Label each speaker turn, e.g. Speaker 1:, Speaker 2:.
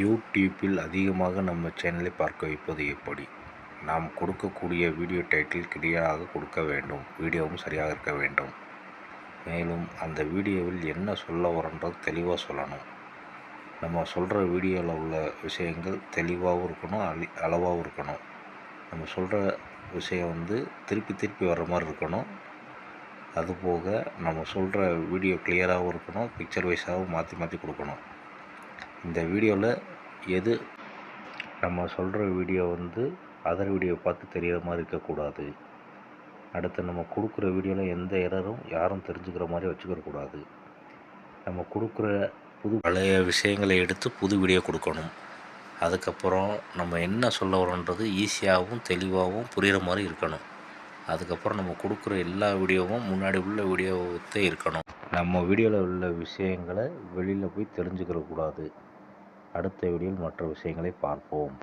Speaker 1: யூடியூப்பில் அதிகமாக நம்ம சேனலை பார்க்க வைப்பது எப்படி? நாம் கொடுக்கக்கூடிய வீடியோ டைட்டில் கிளியராக கொடுக்க வேண்டும். வீடியோவும் சரியாக இருக்க வேண்டும். மேலும் அந்த வீடியோவில் என்ன சொல்ல வரோன்றது தெளிவாக சொல்லணும். நம்ம சொல்கிற வீடியோவில் உள்ள விஷயங்கள் தெளிவாகவும் இருக்கணும், அளவாகவும் இருக்கணும். நம்ம சொல்கிற விஷயம் திருப்பி திருப்பி வர்ற மாதிரி இருக்கணும். அதுபோக நம்ம சொல்கிற வீடியோ கிளியராகவும் இருக்கணும், பிக்சர் வைஸாகவும் மாற்றி மாற்றி கொடுக்கணும். இந்த வீடியோவில் எது நம்ம சொல்கிற வீடியோ அதர் வீடியோ பார்த்து தெரிகிற மாதிரி இருக்கக்கூடாது. அடுத்து நம்ம கொடுக்குற வீடியோவில் எந்த எரரும் யாரும் தெரிஞ்சுக்கிற மாதிரி வச்சுக்கிறக்கூடாது. நம்ம கொடுக்குற பழைய விஷயங்களை எடுத்து புது வீடியோ கொடுக்கணும். அதுக்கப்புறம் நம்ம என்ன சொல்ல வரோன்றது ஈஸியாகவும் தெளிவாகவும் புரிகிற மாதிரி இருக்கணும். அதுக்கப்புறம் நம்ம கொடுக்குற எல்லா வீடியோவும் முன்னாடி உள்ள வீடியோவே இருக்கணும். நம்ம வீடியோவில் உள்ள விஷயங்களை வெளியில் போய் தெரிஞ்சுக்கிறக்கூடாது. அடுத்த வீடியோவில் மற்ற விஷயங்களை பார்ப்போம்.